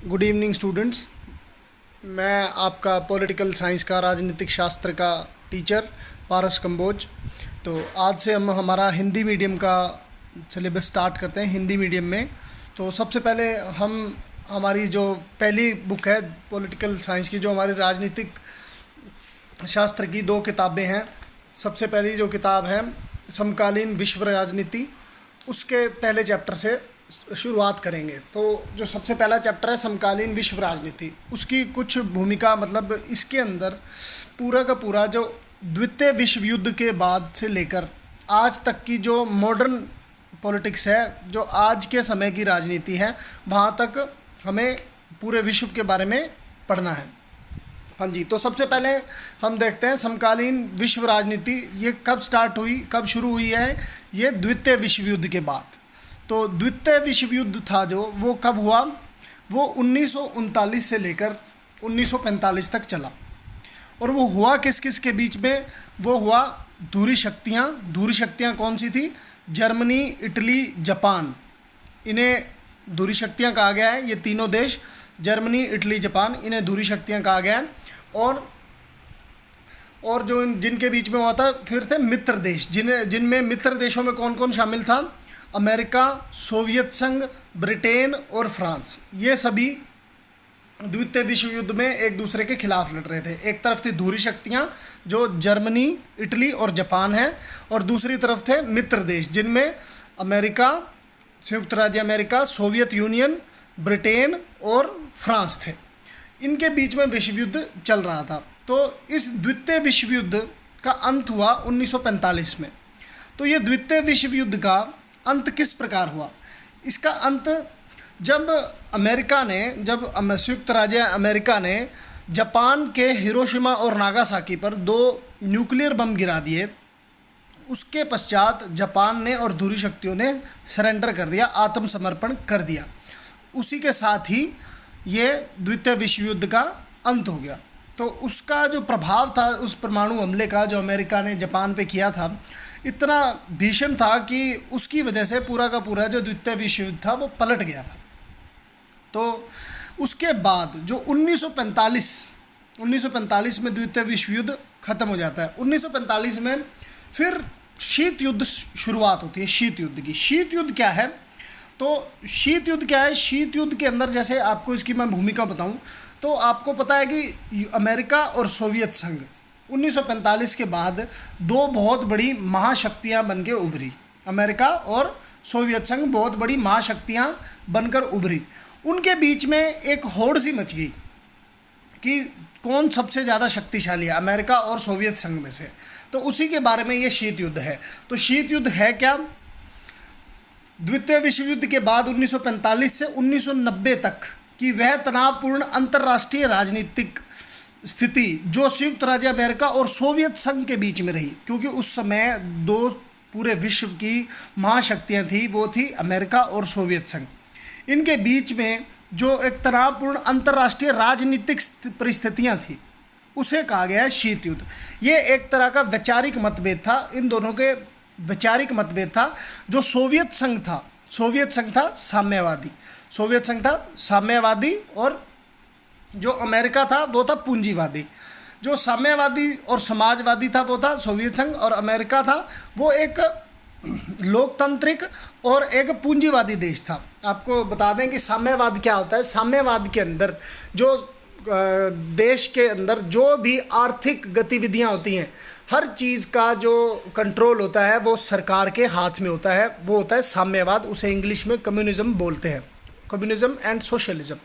Good evening students. मैं आपका political science का राजनीतिक शास्त्र का टीचर पारस कंबोज। तो आज से हम हमारा हिंदी मीडियम का सिलेबस स्टार्ट करते हैं हिंदी मीडियम में। तो सबसे पहले हम हमारी जो पहली बुक है पॉलिटिकल साइंस की, जो हमारी राजनीतिक शास्त्र की दो किताबें हैं। सबसे पहली जो किताब है समकालीन विश्व राजनीति, उसके पहले चैप्टर से शुरुआत करेंगे। तो जो सबसे पहला चैप्टर है समकालीन विश्व राजनीति, उसकी कुछ भूमिका, मतलब इसके अंदर पूरा का पूरा जो द्वितीय विश्व युद्ध के बाद से लेकर आज तक की जो मॉडर्न पॉलिटिक्स है, जो आज के समय की राजनीति है, वहाँ तक हमें पूरे विश्व के बारे में पढ़ना है। हाँ जी, तो सबसे पहले हम देखते हैं समकालीन विश्व राजनीति ये कब स्टार्ट हुई, कब शुरू हुई है। ये द्वितीय विश्व युद्ध के बाद। तो द्वितीय विश्व युद्ध था जो, वो कब हुआ? वो 1939 से लेकर 1945 तक चला। और वो हुआ किस किस के बीच में? वो हुआ धुरी शक्तियाँ। धुरी शक्तियाँ कौन सी थी? जर्मनी, इटली, जापान, इन्हें धुरी शक्तियाँ कहा गया है। ये तीनों देश, जर्मनी, इटली, जापान, इन्हें धुरी शक्तियाँ कहा गया है। और जो जिनके बीच में हुआ था फिर थे मित्र देश, जिनमें मित्र देशों में कौन कौन शामिल था? अमेरिका, सोवियत संघ, ब्रिटेन और फ्रांस। ये सभी द्वितीय विश्व युद्ध में एक दूसरे के खिलाफ लड़ रहे थे। एक तरफ थी धुरी शक्तियाँ जो जर्मनी, इटली और जापान है, और दूसरी तरफ थे मित्र देश जिनमें अमेरिका, संयुक्त राज्य अमेरिका, सोवियत यूनियन, ब्रिटेन और फ्रांस थे। इनके बीच में विश्व युद्ध चल रहा था। तो इस द्वितीय विश्व युद्ध का अंत हुआ 1945 में। तो ये द्वितीय विश्व युद्ध का अंत किस प्रकार हुआ? इसका अंत जब संयुक्त राज्य अमेरिका ने जापान के हिरोशिमा और नागासाकी पर 2 न्यूक्लियर बम गिरा दिए, उसके पश्चात जापान ने और धुरी शक्तियों ने सरेंडर कर दिया, आत्मसमर्पण कर दिया। उसी के साथ ही ये द्वितीय विश्व युद्ध का अंत हो गया। तो उसका जो प्रभाव था उस परमाणु हमले का जो अमेरिका ने जापान पे किया था, इतना भीषण था कि उसकी वजह से पूरा का पूरा जो द्वितीय विश्व युद्ध था वो पलट गया था। तो उसके बाद जो 1945 में द्वितीय विश्व युद्ध खत्म हो जाता है। 1945 में फिर शीत युद्ध शुरुआत होती है। शीत युद्ध की, शीत युद्ध क्या है? तो शीत युद्ध क्या है? शीत युद्ध के अंदर, जैसे आपको इसकी मैं भूमिका बताऊं, तो आपको पता है कि अमेरिका और सोवियत संघ 1945 के बाद 2 बहुत बड़ी महाशक्तियां बनकर उभरी। अमेरिका और सोवियत संघ बहुत बड़ी महाशक्तियां बनकर उभरी। उनके बीच में एक होड़ सी मच गई कि कौन सबसे ज़्यादा शक्तिशाली है, अमेरिका और सोवियत संघ में से। तो उसी के बारे में ये शीत युद्ध है। तो शीत युद्ध है क्या? द्वितीय विश्व युद्ध के बाद 1945 से 1990 तक की वह तनावपूर्ण अंतर्राष्ट्रीय राजनीतिक स्थिति जो संयुक्त राज्य अमेरिका और सोवियत संघ के बीच में रही, क्योंकि उस समय 2 पूरे विश्व की महाशक्तियां थी, वो थी अमेरिका और सोवियत संघ। इनके बीच में जो एक तनावपूर्ण अंतर्राष्ट्रीय राजनीतिक परिस्थितियां थी, उसे कहा गया है शीत युद्ध। ये एक तरह का वैचारिक मतभेद था, इन दोनों के वैचारिक मतभेद था। जो सोवियत संघ था साम्यवादी, और जो अमेरिका था वो था पूंजीवादी। जो साम्यवादी और समाजवादी था वो था सोवियत संघ, और अमेरिका था वो एक लोकतांत्रिक और एक पूंजीवादी देश था। आपको बता दें कि साम्यवाद क्या होता है। साम्यवाद के अंदर जो देश के अंदर जो भी आर्थिक गतिविधियां होती हैं, हर चीज़ का जो कंट्रोल होता है वो सरकार के हाथ में होता है, वो होता है साम्यवाद। उसे इंग्लिश में कम्युनिज्म बोलते हैं, कम्युनिज्म एंड सोशलिज्म।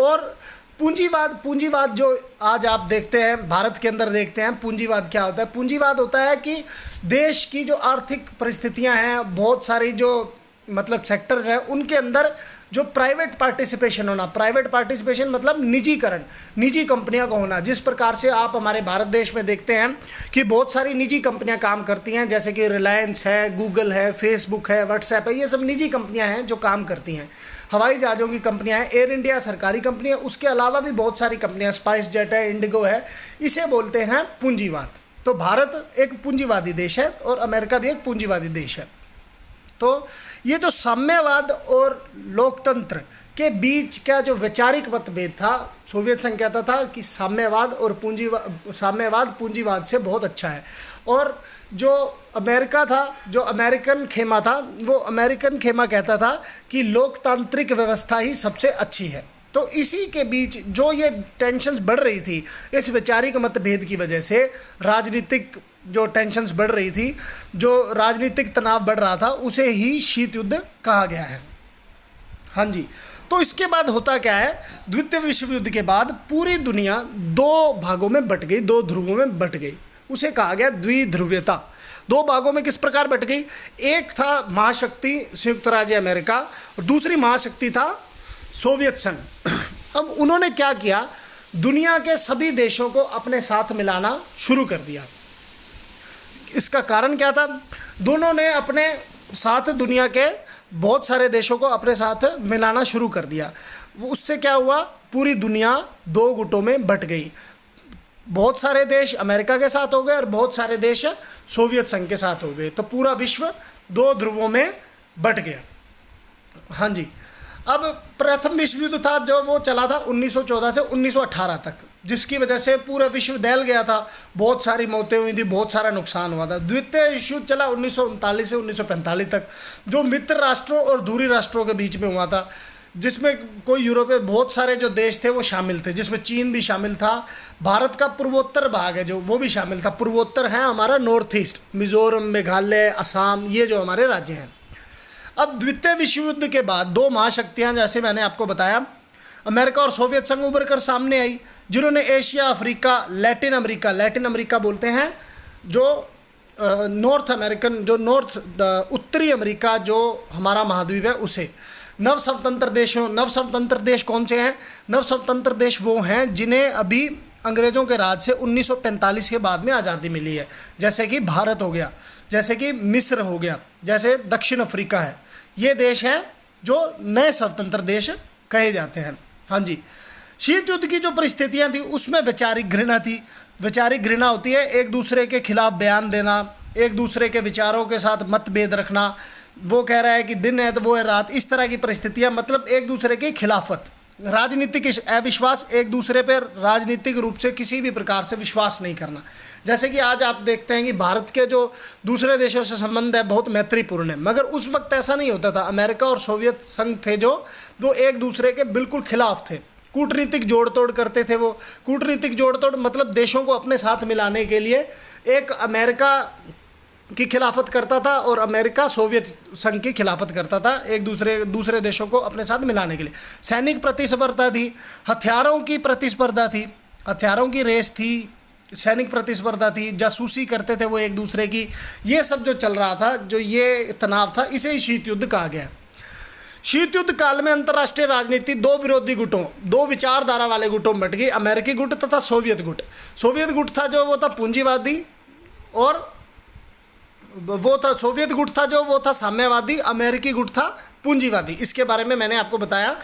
और पूंजीवाद जो आज आप देखते हैं, भारत के अंदर देखते हैं, पूंजीवाद क्या होता है? पूंजीवाद होता है कि देश की जो आर्थिक परिस्थितियां हैं, बहुत सारी जो मतलब सेक्टर्स हैं, उनके अंदर जो प्राइवेट पार्टिसिपेशन होना, प्राइवेट पार्टिसिपेशन मतलब निजीकरण, निजी कंपनियां का होना। जिस प्रकार से आप हमारे भारत देश में देखते हैं कि बहुत सारी निजी कंपनियां काम करती हैं, जैसे कि रिलायंस है, गूगल है, फेसबुक है, व्हाट्सएप है, ये सब निजी कंपनियां हैं जो काम करती हैं। हवाई जहाज़ों की कंपनियां हैं, एयर इंडिया सरकारी कंपनी है, उसके अलावा भी बहुत सारी कंपनियां, स्पाइस जेट है, इंडिगो है, इसे बोलते हैं पूंजीवाद। तो भारत एक पूंजीवादी देश है और अमेरिका भी एक पूंजीवादी देश है। तो ये जो साम्यवाद और लोकतंत्र के बीच का जो वैचारिक मतभेद था, सोवियत संघ कहता था कि साम्यवाद और साम्यवाद पूंजीवाद से बहुत अच्छा है, और जो अमेरिका था, जो अमेरिकन खेमा था, वो अमेरिकन खेमा कहता था कि लोकतांत्रिक व्यवस्था ही सबसे अच्छी है। तो इसी के बीच जो ये टेंशन्स बढ़ रही थी, इस वैचारिक मतभेद की वजह से राजनीतिक जो टेंशन्स बढ़ रही थी, जो राजनीतिक तनाव बढ़ रहा था, उसे ही शीत युद्ध कहा गया है। हाँ जी। तो इसके बाद होता क्या है, द्वितीय विश्व युद्ध के बाद पूरी दुनिया दो भागों में बट गई, दो ध्रुवों में बट गई। उसे कहा गया द्विध्रुवीयता। दो भागों में किस प्रकार बट गई, एक था महाशक्ति संयुक्त राज्य अमेरिका, और दूसरी महाशक्ति था सोवियत संघ। अब उन्होंने क्या किया, दुनिया के सभी देशों को अपने साथ मिलाना शुरू कर दिया। इसका कारण क्या था, दोनों ने अपने साथ दुनिया के बहुत सारे देशों को अपने साथ मिलाना शुरू कर दिया। उससे क्या हुआ, पूरी दुनिया दो गुटों में बट गई। बहुत सारे देश अमेरिका के साथ हो गए और बहुत सारे देश सोवियत संघ के साथ हो गए। तो पूरा विश्व दो ध्रुवों में बट गया। हाँ जी। अब प्रथम विश्व युद्ध था जो वो चला था 1914 से 1918 तक, जिसकी वजह से पूरा विश्व दहल गया था, बहुत सारी मौतें हुई थी, बहुत सारा नुकसान हुआ था। द्वितीय विश्व युद्ध चला 1939 से 1945 तक, जो मित्र राष्ट्रों और दूरी राष्ट्रों के बीच में हुआ था, जिसमें कोई यूरोप में बहुत सारे जो देश थे वो शामिल थे, जिसमें चीन भी शामिल था। भारत का पूर्वोत्तर भाग है जो, वो भी शामिल था। पूर्वोत्तर है हमारा नॉर्थ ईस्ट, मिजोरम, मेघालय, असम, ये जो हमारे राज्य हैं। अब द्वितीय विश्व युद्ध के बाद दो महाशक्तियां, जैसे मैंने आपको बताया, अमेरिका और सोवियत संघ उभर कर सामने आई, जिन्होंने एशिया, अफ्रीका, लैटिन अमेरिका बोलते हैं, जो नॉर्थ अमेरिकन, जो उत्तरी अमेरिका जो हमारा महाद्वीप है, उसे नवस्वतंत्र देश कौन से हैं, नवस्वतंत्र देश वो हैं जिन्हें अभी अंग्रेज़ों के राज से 1945 के बाद में आज़ादी मिली है, जैसे कि भारत हो गया, जैसे कि मिस्र हो गया, जैसे दक्षिण अफ्रीका है। ये देश हैं जो नए स्वतंत्र देश कहे जाते हैं। हाँ जी। शीत युद्ध की जो परिस्थितियाँ थी उसमें वैचारिक घृणा थी। वैचारिक घृणा होती है एक दूसरे के खिलाफ बयान देना, एक दूसरे के विचारों के साथ मतभेद रखना। वो कह रहा है कि दिन है तो वो है रात, इस तरह की परिस्थितियाँ, मतलब एक दूसरे की खिलाफत। राजनीतिक अविश्वास, एक दूसरे पर राजनीतिक रूप से किसी भी प्रकार से विश्वास नहीं करना। जैसे कि आज आप देखते हैं कि भारत के जो दूसरे देशों से संबंध है बहुत मैत्रीपूर्ण है, मगर उस वक्त ऐसा नहीं होता था। अमेरिका और सोवियत संघ थे जो वो एक दूसरे के बिल्कुल खिलाफ थे, कूटनीतिक जोड़ तोड़ करते थे। वो कूटनीतिक जोड़ तोड़ मतलब देशों को अपने साथ मिलाने के लिए एक अमेरिका की खिलाफत करता था और अमेरिका सोवियत संघ की खिलाफत करता था, एक दूसरे देशों को अपने साथ मिलाने के लिए। सैनिक प्रतिस्पर्धा थी, हथियारों की प्रतिस्पर्धा थी, हथियारों की रेस थी, सैनिक प्रतिस्पर्धा थी, जासूसी करते थे वो एक दूसरे की। ये सब जो चल रहा था, जो ये तनाव था, इसे ही शीत युद्ध कहा गया। शीत युद्ध काल में अंतर्राष्ट्रीय राजनीति दो विरोधी गुटों, दो विचारधारा वाले गुटों में बट गई, अमेरिकी गुट तथा सोवियत गुट। सोवियत गुट था जो वो था पूंजीवादी, और वो था सोवियत गुट था जो वो था साम्यवादी, अमेरिकी गुट था पूंजीवादी। इसके बारे में मैंने आपको बताया।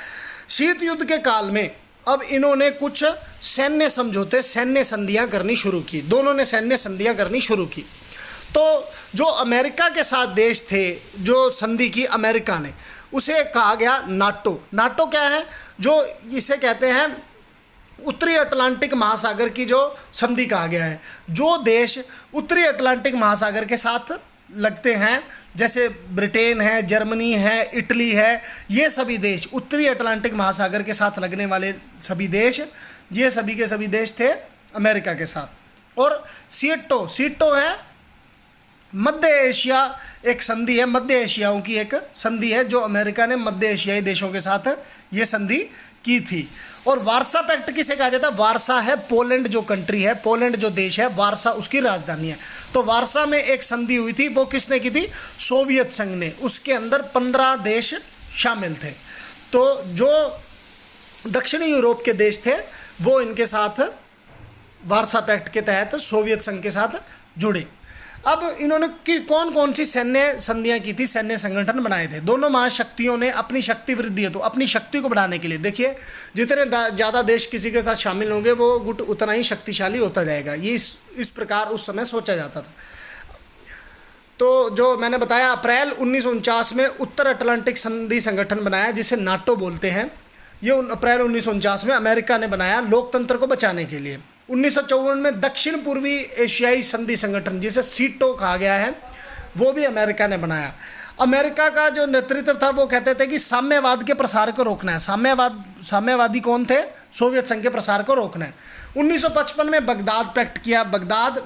शीत युद्ध के काल में अब इन्होंने कुछ सैन्य समझौते, सैन्य संधियां करनी शुरू की। दोनों ने सैन्य संधियां करनी शुरू की। तो जो अमेरिका के साथ देश थे, जो संधि की अमेरिका ने, उसे कहा गया नाटो। नाटो क्या है, जो इसे कहते हैं उत्तरी अटलांटिक महासागर की जो संधि कहा गया है। जो देश उत्तरी अटलांटिक महासागर के साथ लगते हैं, जैसे ब्रिटेन है, जर्मनी है, इटली है, ये सभी देश उत्तरी अटलांटिक महासागर के साथ लगने वाले सभी देश, ये सभी के सभी देश थे अमेरिका के साथ। और सीटो है मध्य एशिया, एक संधि है, मध्य एशियाओं की एक संधि है जो अमेरिका ने मध्य एशियाई देशों के साथ ये संधि की थी। और वारसा पैक्ट किसे कहा जाता है, वारसा है पोलैंड जो कंट्री है, पोलैंड जो देश है, वारसा उसकी राजधानी है। तो वारसा में एक संधि हुई थी, वो किसने की थी, सोवियत संघ ने। उसके अंदर 15 देश शामिल थे। तो जो दक्षिणी यूरोप के देश थे वो इनके साथ वारसा पैक्ट के तहत सोवियत संघ के साथ जुड़े। अब इन्होंने कौन कौन सी सैन्य संधियां की थी, सैन्य संगठन बनाए थे। दोनों महाशक्तियों ने अपनी शक्ति वृद्धि है तो अपनी शक्ति को बढ़ाने के लिए, देखिए जितने ज़्यादा देश किसी के साथ शामिल होंगे वो गुट उतना ही शक्तिशाली होता जाएगा। ये इस प्रकार उस समय सोचा जाता था। तो जो मैंने बताया, अप्रैल 1949 में उत्तर अटलांटिक संधि संगठन बनाया जिसे नाटो बोलते हैं। ये अप्रैल 1949 में अमेरिका ने बनाया लोकतंत्र को बचाने के लिए। 1954 में दक्षिण पूर्वी एशियाई संधि संगठन, जिसे सीटो कहा गया है, वो भी अमेरिका ने बनाया। अमेरिका का जो नेतृत्व था वो कहते थे कि साम्यवाद के प्रसार को रोकना है। साम्यवादी कौन थे? सोवियत संघ के प्रसार को रोकना है। 1955 में बगदाद पैक्ट किया। बगदाद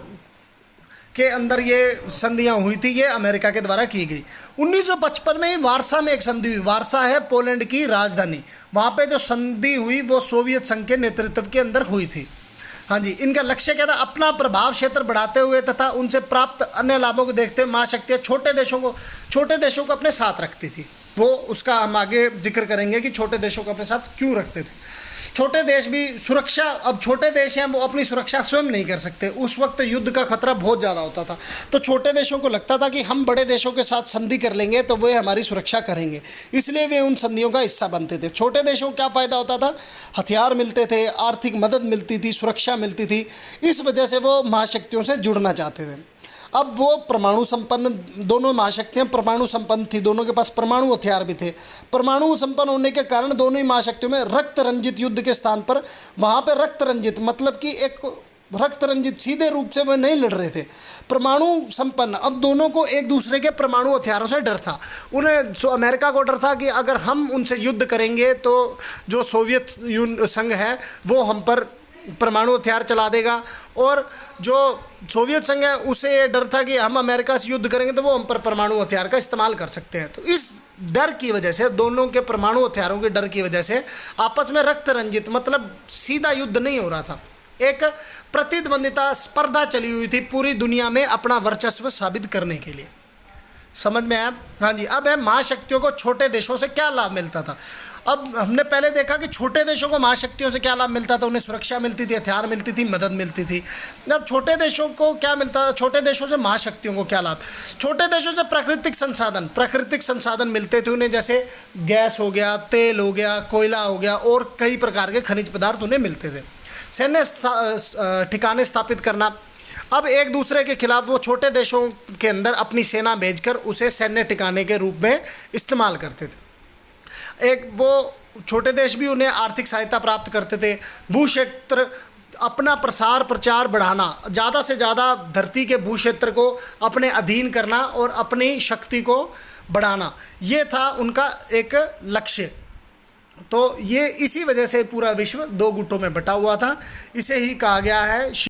के अंदर ये संधियां हुई थी, ये अमेरिका के द्वारा की गई। 1955 में ही वारसा में एक संधि हुई। वारसा है पोलैंड की राजधानी। वहाँ पे जो संधि हुई वो सोवियत संघ के नेतृत्व के अंदर हुई थी। हाँ जी, इनका लक्ष्य क्या था? अपना प्रभाव क्षेत्र बढ़ाते हुए तथा उनसे प्राप्त अन्य लाभों को देखते हुए महाशक्तियाँ छोटे देशों को अपने साथ रखती थी। वो उसका हम आगे जिक्र करेंगे कि छोटे देशों को अपने साथ क्यों रखते थे। छोटे देश भी सुरक्षा, अब छोटे देश हैं वो अपनी सुरक्षा स्वयं नहीं कर सकते। उस वक्त युद्ध का खतरा बहुत ज़्यादा होता था, तो छोटे देशों को लगता था कि हम बड़े देशों के साथ संधि कर लेंगे तो वे हमारी सुरक्षा करेंगे, इसलिए वे उन संधियों का हिस्सा बनते थे। छोटे देशों को क्या फ़ायदा होता था? हथियार मिलते थे, आर्थिक मदद मिलती थी, सुरक्षा मिलती थी। इस वजह से वो महाशक्तियों से जुड़ना चाहते थे। अब वो परमाणु संपन्न, दोनों महाशक्तियाँ परमाणु संपन्न थी, दोनों के पास परमाणु हथियार भी थे। परमाणु संपन्न होने के कारण दोनों ही महाशक्तियों में रक्त रंजित युद्ध के स्थान पर वहाँ पे रक्त रंजित मतलब कि एक रक्त रंजित सीधे रूप से वे नहीं लड़ रहे थे, परमाणु संपन्न। अब दोनों को एक दूसरे के परमाणु हथियारों से डर था। उन्हें अमेरिका को डर था कि अगर हम उनसे युद्ध करेंगे तो जो सोवियत संघ है वो हम पर परमाणु हथियार चला देगा, और जो सोवियत संघ है उसे ये डर था कि हम अमेरिका से युद्ध करेंगे तो वो हम पर परमाणु हथियार का इस्तेमाल कर सकते हैं। तो इस डर की वजह से, दोनों के परमाणु हथियारों के डर की वजह से आपस में रक्त रंजित मतलब सीधा युद्ध नहीं हो रहा था, एक प्रतिद्वंदिता, स्पर्धा चली हुई थी पूरी दुनिया में अपना वर्चस्व साबित करने के लिए। समझ में आया? हाँ जी। अब है महाशक्तियों को छोटे देशों से क्या लाभ मिलता था। अब हमने पहले देखा कि छोटे देशों को महाशक्तियों से क्या लाभ मिलता था, उन्हें सुरक्षा मिलती थी, हथियार मिलती थी, मदद मिलती थी। अब छोटे देशों को क्या मिलता था? छोटे देशों से महाशक्तियों को क्या लाभ? छोटे देशों से प्राकृतिक संसाधन मिलते थे उन्हें, जैसे गैस हो गया, तेल हो गया, कोयला हो गया, और कई प्रकार के खनिज पदार्थ उन्हें मिलते थे। सैन्य ठिकाने स्थापित करना। अब एक दूसरे के खिलाफ वो छोटे देशों के अंदर अपनी सेना भेजकर उसे सैन्य ठिकाने के रूप में इस्तेमाल करते थे। एक वो छोटे देश भी उन्हें आर्थिक सहायता प्राप्त करते थे। भूक्षेत्र, अपना प्रसार प्रचार बढ़ाना, ज़्यादा से ज़्यादा धरती के भूक्षेत्र को अपने अधीन करना और अपनी शक्ति को बढ़ाना, ये था उनका एक लक्ष्य। तो ये इसी वजह से पूरा विश्व दो गुटों में बटा हुआ था। इसे ही कहा गया है